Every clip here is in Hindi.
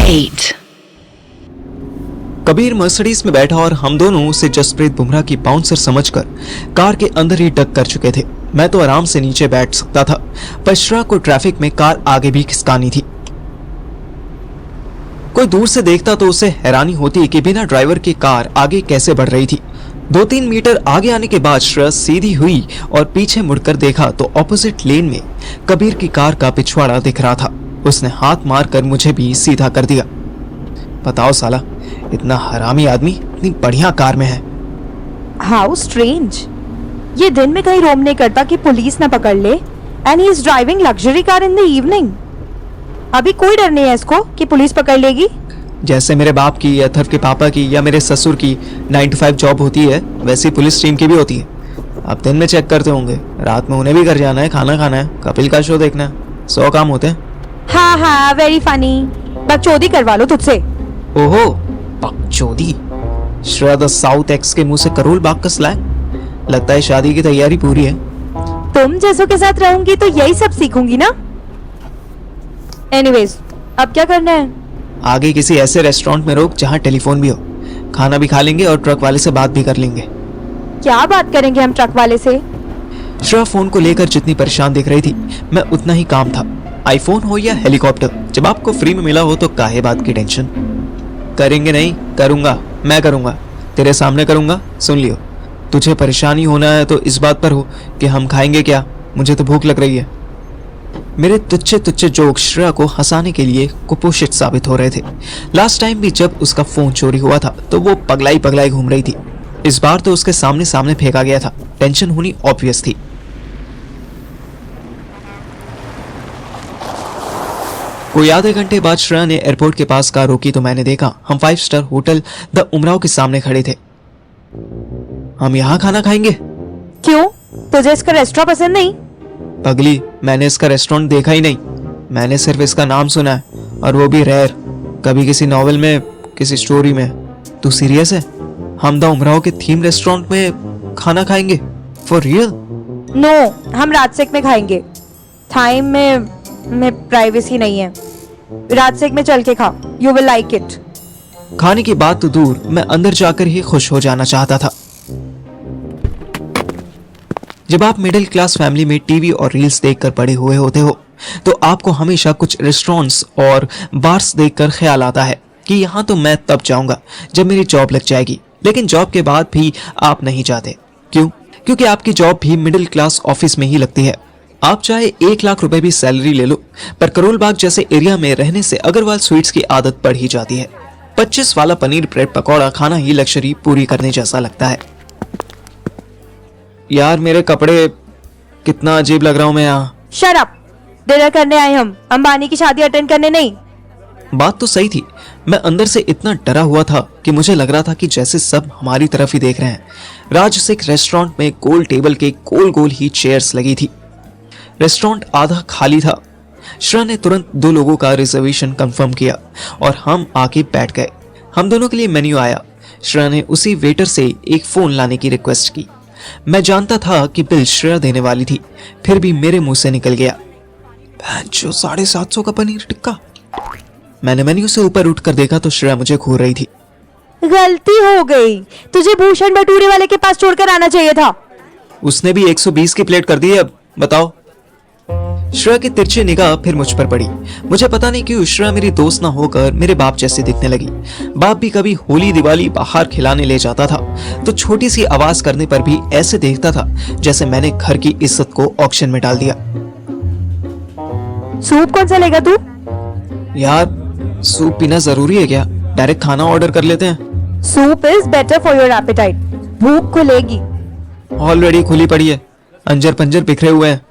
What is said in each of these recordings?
8. कबीर मर्सिडीज में बैठा और हम दोनों उसे जसप्रीत बुमराह की बाउंसर समझकर कार के अंदर ही डक कर चुके थे। मैं तो आराम से नीचे बैठ सकता था, पर श्रेया को ट्रैफिक में कार आगे भी खिसकानी थी। कोई दूर से देखता तो उसे हैरानी होती कि बिना ड्राइवर की कार आगे कैसे बढ़ रही थी। 2-3 मीटर आगे आने के बाद श्रेया सीधी हुई और पीछे मुड़कर देखा तो ऑपोजिट लेन में कबीर की कार का पिछवाड़ा दिख रहा था। उसने हाथ मारकर मुझे भी सीधा कर दिया। बताओ साला, इतना हरामी आदमी इतनी बढ़िया कार में है। How strange. ये दिन में कहीं रोम नहीं करता कि पुलिस ना पकड़ ले, and he is driving luxury car in the evening. अभी कोई डर नहीं है इसको कि पुलिस पकड़ लेगी। जैसे मेरे बाप की, अथर्व के पापा की या मेरे ससुर की 9 to 5 जॉब होती है, वैसी पुलिस टीम की भी होती है। अब दिन में चेक करते होंगे, रात में उन्हें भी घर जाना है, खाना खाना है, कपिल का शो देखना है, 100 काम होते हैं। हाँ हाँ, वेरी फनी। बकचोदी करवा लो तुझसे। ओहो, बकचोदी। श्रेया द साउथ एक्स के मुंह से करोल बाग का स्लैंग। लगता है शादी की तैयारी पूरी है। तुम जैसों के साथ रहूंगी तो यही सब सीखूंगी ना। एनीवेज, अब क्या करना है? आगे किसी ऐसे रेस्टोरेंट में रोक जहां टेलीफोन भी हो, खाना भी खा लेंगे और ट्रक वाले से बात भी कर लेंगे। क्या बात करेंगे हम ट्रक वाले से? श्रेया फोन को लेकर जितनी परेशान दिख रही थी, मैं उतना ही काम था। आईफोन हो या हेलीकॉप्टर, जब आपको फ्री में मिला हो तो काहे बात की टेंशन। करेंगे नहीं, करूंगा, मैं करूंगा, तेरे सामने करूंगा, सुन लियो। तुझे परेशानी होना है तो इस बात पर हो कि हम खाएंगे क्या, मुझे तो भूख लग रही है। मेरे तुच्छे तुच्छे जोक श्रेया को हंसाने के लिए कुपोषित साबित हो रहे थे। लास्ट टाइम भी जब उसका फोन चोरी हुआ था तो वो पगलाई पगलाई घूम रही थी। इस बार तो उसके सामने सामने फेंका गया था। टेंशन होनी ऑब्वियस थी। कोई आधे घंटे बाद श्रेया ने एयरपोर्ट के पास कार रोकी तो मैंने देखा हम 5 स्टार होटल द उमराव के सामने खड़े थे। हम यहाँ खाना खाएंगे। क्यों, तुझे इसका रेस्टोरेंट पसंद नहीं? पगली, मैंने इसका रेस्टोरेंट देखा ही नहीं। मैंने सिर्फ इसका नाम सुना है, और वो भी रेयर, कभी किसी नॉवेल में, किसी स्टोरी में। तू सीरियस है? हम द उमराव के थीम रेस्टोरेंट में खाना खाएंगे? For real? नो, हम राजसेक में खाएंगे। थाइम में प्राइवेसी नहीं है। राजसेक में चल के खा, यू विल लाइक इट। खाने की बात तो दूर, मैं अंदर जाकर ही खुश हो जाना चाहता था। जब आप मिडिल क्लास फैमिली में टीवी और रील्स देखकर बड़े हुए होते हो तो आपको हमेशा कुछ रेस्टोरेंट्स और बार्स देखकर ख्याल आता है कि यहाँ तो मैं तब जाऊंगा जब मेरी जॉब लग जाएगी। लेकिन जॉब के बाद भी आप नहीं जाते। क्यों? क्योंकि आपकी जॉब भी मिडिल क्लास ऑफिस में ही लगती है। आप चाहे 1 लाख रुपए भी सैलरी ले लो, पर करोल बाग जैसे एरिया में रहने से अग्रवाल स्वीट्स की आदत पड़ ही जाती है। 25 वाला पनीर ब्रेड पकौड़ा खाना ही लग्जरी पूरी करने जैसा लगता है। यार, मेरे कपड़े, कितना अजीब लग रहा हूं मैं यहाँ। Shut up. डिनर करने आए हम, अंबानी की शादी अटेंड करने नहीं। बात तो सही थी। मैं अंदर से इतना डरा हुआ था कि मुझे लग रहा था कि जैसे सब हमारी तरफ ही देख रहे हैं। राजसिक रेस्टोरेंट में गोल टेबल के गोल गोल ही चेयर्स लगी थी। रेस्टोरेंट आधा खाली था। श्रेया ने तुरंत 2 लोगों का रिजर्वेशन कंफर्म किया और हम आके बैठ गए। हम दोनों के लिए मेन्यू आया। श्रेया ने उसी वेटर से एक फोन लाने की रिक्वेस्ट की। मैं जानता था कि बिल श्रेया देने वाली थी, फिर भी मेरे मुंह से निकल गया, 750 का पनीर टिक्का। मैंने मेन्यू से ऊपर उठकर देखा तो श्रेया मुझे घूर रही थी। गलती हो गई, तुझे भूषण भटूरे वाले के पास छोड़कर आना चाहिए था। उसने भी 120 की प्लेट कर दी है। अब बताओ। श्रेया की तिरछी निगाह फिर मुझ पर पड़ी। मुझे पता नहीं क्यों श्रेया मेरी दोस्त ना होकर मेरे बाप जैसे दिखने लगी। बाप भी कभी होली दिवाली बाहर खिलाने ले जाता था तो छोटी सी आवाज करने पर भी ऐसे देखता था जैसे मैंने घर की इज्जत को ऑक्शन में डाल दिया। सूप कौन सा लेगा तू? यार, सूप पीना जरूरी है क्या? डायरेक्ट खाना ऑर्डर कर लेते हैं। Soup is better for your apatite. भूख खुलेगी। ऑलरेडी खुली पड़ी है, अंजर पंजर बिखरे हुए हैं।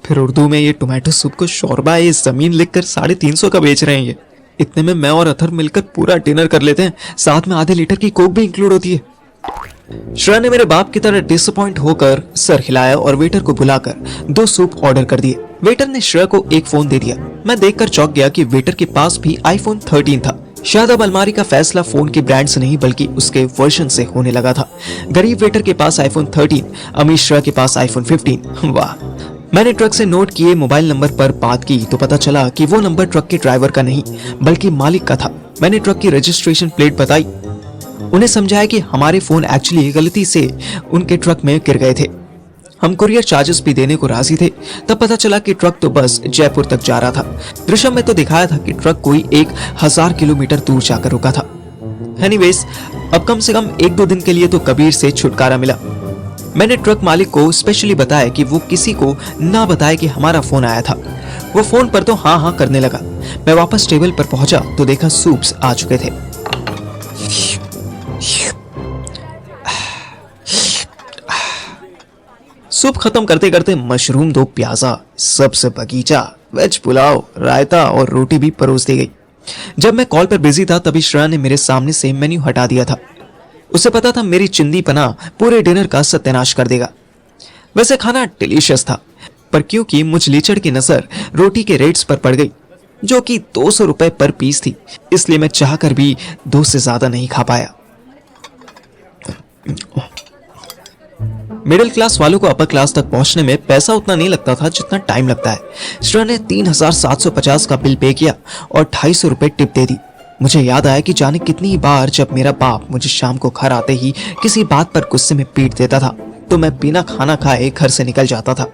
फिर उर्दू में ये टोमेटो सूप को शोरबा ये जमीन लिखकर 350 का बेच रहे हैं। ये इतने में मैं और अथर मिलकर पूरा डिनर कर लेते हैं, साथ में आधे लीटर की कोक भी इंक्लूड होती है। श्रेया ने मेरे बाप की तरह डिसअपॉइंट होकर सर हिलाया और वेटर को बुलाकर 2 सूप ऑर्डर कर दिए। वेटर ने श्रेया को एक फोन दे दिया। मैं देखकर चौंक गया कि वेटर के पास भी iPhone 13 था। शायद अब अलमारी का फैसला फोन के ब्रांड से नहीं बल्कि उसके वर्जन से होने लगा था। गरीब वेटर के पास iPhone 13, अमीर श्रेया के पास iPhone 15। वाह, मैंने ट्रक से नोट किए मोबाइल नंबर पर बात की तो पता चला कि वो नंबर ट्रक के ड्राइवर का नहीं बल्कि मालिक का था। मैंने ट्रक की रजिस्ट्रेशन प्लेट बताई, उन्हें समझाया कि हमारे फोन एक्चुअली गलती से उनके ट्रक में गिर गए थे। हम कुरियर चार्जेस भी देने को राजी थे। तब पता चला कि ट्रक तो बस जयपुर तक जा रहा था। दृश्य में तो दिखाया था कि ट्रक कोई 1000 किलोमीटर दूर जाकर रुका था। एनीवेज, अब कम से कम 1-2 दिन के लिए तो कबीर से छुटकारा मिला। मैंने ट्रक मालिक को स्पेशली बताया कि वो किसी को ना बताए कि हमारा फोन आया था। वो फोन पर तो हाँ हाँ करने लगा। मैं वापस टेबल पर पहुंचा तो देखा सूप्स आ चुके थे। सूप खत्म करते करते मशरूम 2 प्याजा, सबसे बगीचा, वेज पुलाव, रायता और रोटी भी परोस दी गई। जब मैं कॉल पर बिजी था तभी श्रेया ने मेरे सामने से मेन्यू हटा दिया था। उसे पता था मेरी चिंदी पना पूरे डिनर का सत्यानाश कर देगा। वैसे खाना डिलीशियस था, पर क्योंकि मुझ लीचड़ की नजर रोटी के रेट्स पर पड़ गई जो कि 200 रुपए पर पीस थी, इसलिए मैं चाहकर भी 2 से ज्यादा नहीं खा पाया। मिडिल क्लास वालों को अपर क्लास तक पहुंचने में पैसा उतना नहीं लगता था जितना टाइम लगता है। श्रेया ने 3750 का बिल पे किया और 250 रुपए टिप दे दी। मुझे याद आया कि जाने कितनी बार जब मेरा बाप मुझे शाम को घर आते ही किसी बात पर गुस्से में पीट देता था तो मैं बिना खाना खाए घर से निकल जाता था।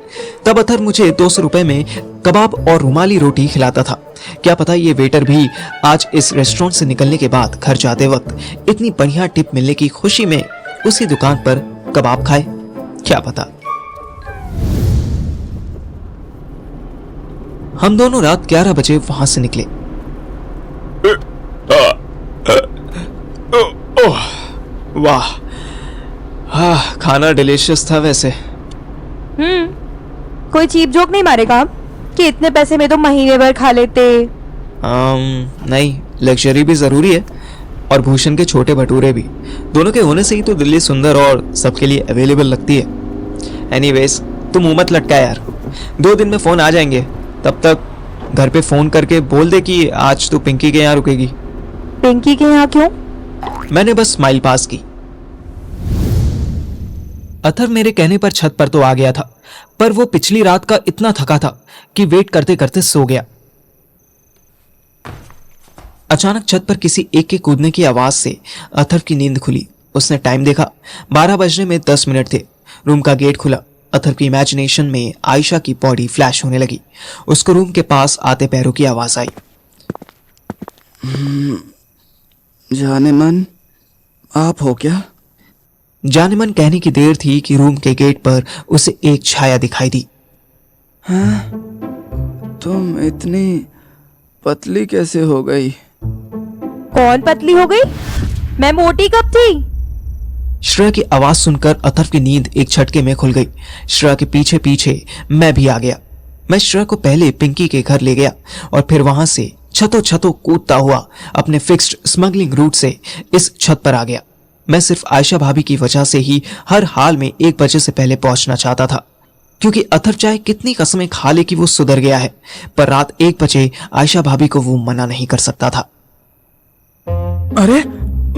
तब अथर मुझे 200 रुपए में कबाब और रुमाली रोटी खिलाता था। क्या पता ये वेटर भी आज इस रेस्टोरेंट से निकलने के बाद घर जाते वक्त इतनी बढ़िया टिप मिलने की खुशी में उसी दुकान पर कबाब खाए, क्या पता। हम दोनों रात 11 बजे वहां से निकले। वाह, खाना डिलीशियस था। वैसे कोई चीप जोक नहीं मारेगा कि इतने पैसे में तो महीने भर खा लेते। नहीं, लग्जरी भी जरूरी है और भूषण के छोटे भटूरे भी। दोनों के होने से ही तो दिल्ली सुंदर और सबके लिए अवेलेबल लगती है। एनीवेज, तुम मुंह मत लटका यार, 2 दिन में फोन आ जाएंगे। तब तक घर पे फोन करके बोल दे कि आज तू पिंकी के यहाँ रुकेगी। पिंकी के यहाँ क्यों? मैंने बस स्माइल पास की। अथर मेरे कहने पर छत पर तो आ गया था, पर वो पिछली रात का इतना थका था कि वेट करते करते सो गया। अचानक छत पर किसी एक के कूदने की आवाज से अथर की नींद खुली। उसने टाइम देखा, 12 बजने में 10 मिनट थे। रूम का गेट खुला। अथर की इमेजिनेशन में आयशा की बॉडी फ्लैश होने लगी। उसको रूम के पास आते पैरों की आवाज आई। जाने मन, आप हो क्या? जाने मन कहने की देर थी कि रूम के गेट पर उसे एक छाया दिखाई दी। हाँ, तुम इतनी पतली कैसे हो गई? कौन पतली हो गई? मैं मोटी कब थी? श्रेया की आवाज सुनकर अथर्व की नींद एक झटके में खुल गई। श्रेया के पीछे पीछे मैं भी आ गया। मैं श्रेया को पहले पिंकी के घर ले गया और फिर वहां से छतों छतों कूदता हुआ अपने फिक्स्ड स्मगलिंग रूट से इस छत पर आ गया। मैं सिर्फ आयशा भाभी की वजह से ही हर हाल में 1 बजे से पहले पहुंचना चाहता था, क्योंकि अथर्व चाहे कितनी कसमें खा ले कि वो सुधर गया है, पर रात 1 बजे आयशा भाभी को वो मना नहीं कर सकता था। अरे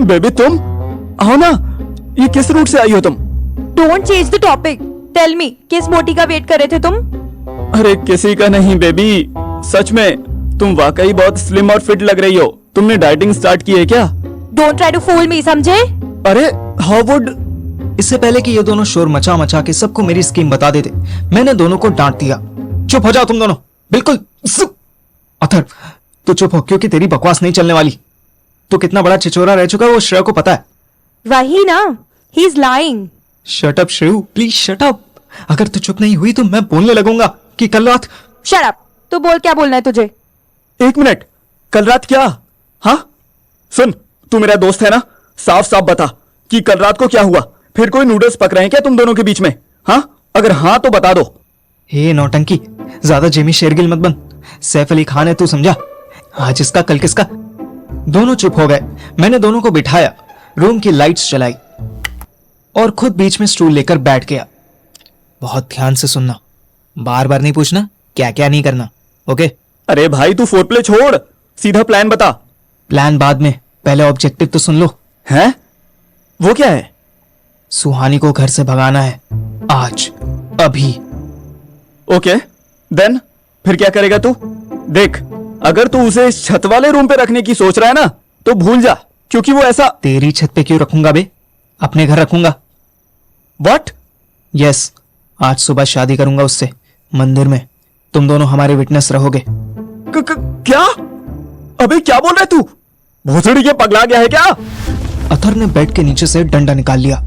बेबी, तुम आओ ना, ये किस रूट से आई हो तुम? Don't change the topic. Tell me, किस मोटी का वेट कर रहे थे तुम? अरे किसी का नहीं बेबी, सच में तुम वाकई बहुत स्लिम और फिट लग रही हो। तुमने डाइटिंग स्टार्ट की है क्या? डोंट ट्राई टू फूल मी, समझे? अरे हाउ वुड। इससे पहले कि ये दोनों शोर मचा मचा के सबको मेरी स्कीम बता देते, मैंने दोनों को डांट दिया। चुप हो जाओ तुम दोनों, बिल्कुल। अथर्व, तू चुप हो, क्योंकि तेरी बकवास नहीं चलने वाली। तू कितना बड़ा छिचोरा रह चुका है वो श्रेया को पता है। वही ना, he is lying. Shut up Shreyu, please shut up. अगर तू चुप नहीं हुई तो मैं बोलने लगूंगा कि कल रात। Shut up. तू बोल, क्या बोलना है तुझे? 1 मिनट, कल रात क्या? हाँ सुन, तू मेरा दोस्त है ना, साफ साफ बता कि कल रात को क्या हुआ। फिर कोई नूडल्स पक रहे हैं क्या तुम दोनों के बीच में? हाँ, अगर हाँ तो बता दो। हे नौटंकी, ज्यादा जेमी शेरगिल मत बन। सैफ अली खान है तू, समझा? आज इसका कल किसका। दोनों चुप हो गए। मैंने दोनों को बिठाया, रूम की लाइट्स जलाई और खुद बीच में स्टूल लेकर बैठ गया। बहुत ध्यान से सुनना, बार बार नहीं पूछना क्या क्या नहीं करना, ओके? अरे भाई तू फोरप्ले छोड़, सीधा प्लान बता। प्लान बाद में, पहले ऑब्जेक्टिव तो सुन लो। हैं? वो क्या है? सुहानी को घर से भगाना है, आज, अभी। ओके देन फिर क्या करेगा तू? देख, अगर तू उसे इस छत वाले रूम पे रखने की सोच रहा है ना, तो भूल जा, क्योंकि वो ऐसा। तेरी छत पे क्यों रखूंगा बे? अपने घर रखूंगा। व्हाट? यस, आज सुबह शादी करूंगा उससे, मंदिर में। तुम दोनों हमारे विटनेस रहोगे। क्या? अबे क्या बोल रहा है तू? भोसड़ी के पगला गया है क्या? अथर ने बेड के नीचे से डंडा निकाल लिया